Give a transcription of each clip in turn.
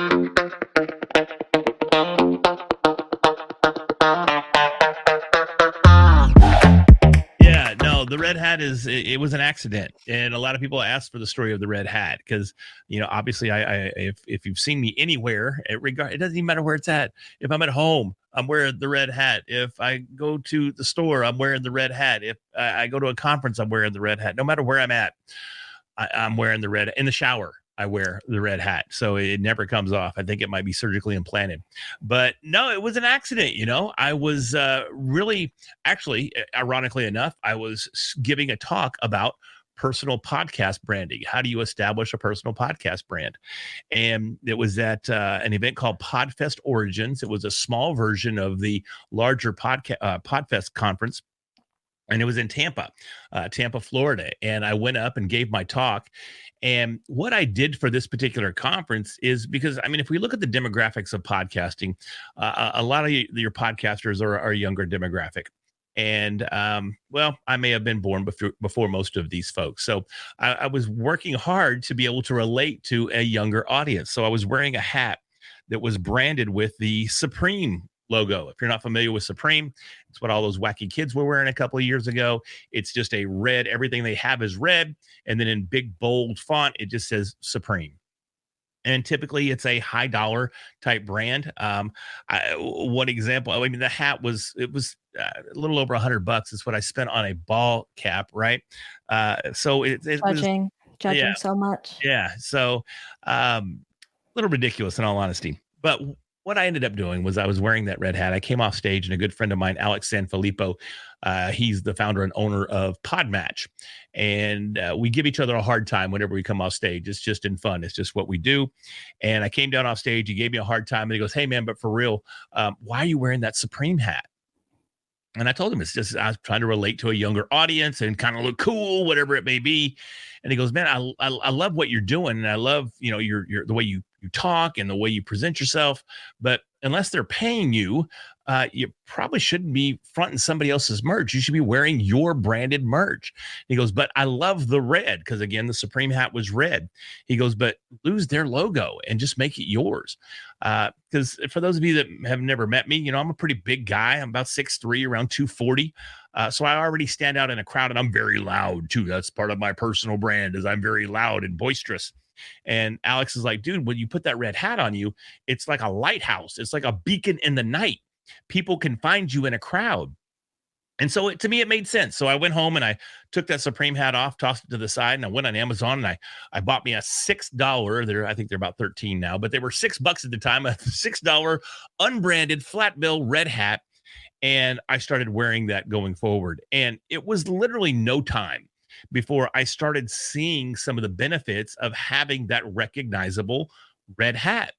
Yeah, no, the red hat it was an accident, and a lot of people ask for the story of the red hat because obviously I if you've seen me anywhere, it doesn't even matter where it's at. If I'm at home, I'm wearing the red hat. If I go to the store, I'm wearing the red hat. If I go to a conference, I'm wearing the red hat. No matter where I'm at, I'm wearing the red in the shower. I wear the red hat, so it never comes off. I think it might be surgically implanted, but no, it was an accident. I was really, actually, ironically enough, I was giving a talk about personal podcast branding. How do you establish a personal podcast brand? And it was at an event called Podfest Origins. It was a small version of the larger Podfest conference, and it was in Tampa, Florida. And I went up and gave my talk. And what I did for this particular conference is because, I mean, if we look at the demographics of podcasting, a lot of your podcasters are a younger demographic. And well, I may have been born before most of these folks. So I was working hard to be able to relate to a younger audience. So I was wearing a hat that was branded with the Supreme logo. If you're not familiar with Supreme, it's what all those wacky kids were wearing a couple of years ago. It's just a red, everything they have is red. And then in big, bold font, it just says Supreme. And typically it's a high dollar type brand. One example, I mean, the hat was a little over $100 is what I spent on a ball cap, right? So it was, Judging yeah, so much. yeah. So a little ridiculous in all honesty. But what I ended up doing was I was wearing that red hat. I came off stage, and a good friend of mine, Alex Sanfilippo, he's the founder and owner of Podmatch. And we give each other a hard time whenever we come off stage. It's just in fun. It's just what we do. And I came down off stage. He gave me a hard time. And he goes, "Hey, man, but for real, why are you wearing that Supreme hat?" And I told him it's just I was trying to relate to a younger audience and kind of look cool, whatever it may be. And he goes, "Man, I love what you're doing, and I love your the way you talk and the way you present yourself. But unless they're paying you, you probably shouldn't be fronting somebody else's merch. You should be wearing your branded merch." He goes, "But I love the red," because again, the Supreme hat was red. He goes, "But lose their logo and just make it yours." Because for those of you that have never met me, I'm a pretty big guy. I'm about 6'3", around 240. So I already stand out in a crowd, and I'm very loud too. That's part of my personal brand, is I'm very loud and boisterous. And Alex is like, "Dude, when you put that red hat on you, it's like a lighthouse. It's like a beacon in the night. People can find you in a crowd." And so to me, it made sense. So I went home and I took that Supreme hat off, tossed it to the side, and I went on Amazon and I bought me a $6. I think they're about 13 now, but they were $6 at the time, a $6 unbranded flat bill red hat. And I started wearing that going forward. And it was literally no time before I started seeing some of the benefits of having that recognizable red hat.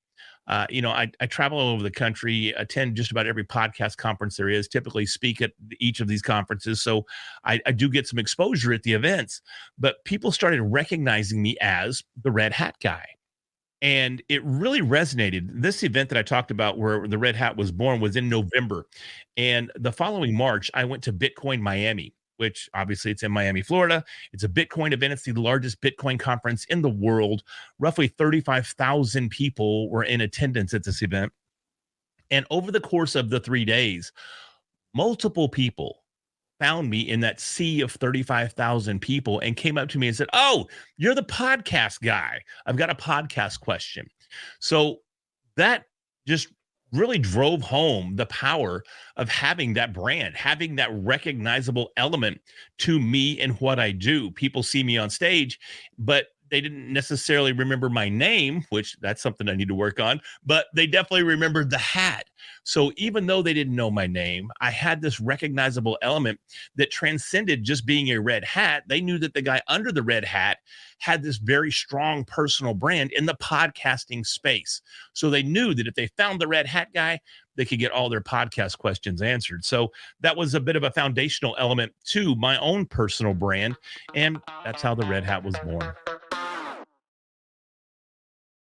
I travel all over the country, attend just about every podcast conference there is, typically speak at each of these conferences. So I do get some exposure at the events, but people started recognizing me as the red hat guy. And it really resonated. This event that I talked about where the red hat was born was in November. And the following March, I went to Bitcoin Miami, which obviously it's in Miami, Florida. It's a Bitcoin event. It's the largest Bitcoin conference in the world. Roughly 35,000 people were in attendance at this event. And over the course of the 3 days, multiple people found me in that sea of 35,000 people and came up to me and said, "Oh, you're the podcast guy. I've got a podcast question." So that just really drove home the power of having that brand, having that recognizable element to me and what I do. People see me on stage, but they didn't necessarily remember my name, which that's something I need to work on, but they definitely remembered the hat. So even though they didn't know my name, I had this recognizable element that transcended just being a red hat. They knew that the guy under the red hat had this very strong personal brand in the podcasting space. So they knew that if they found the red hat guy, they could get all their podcast questions answered. So that was a bit of a foundational element to my own personal brand. And that's how the red hat was born.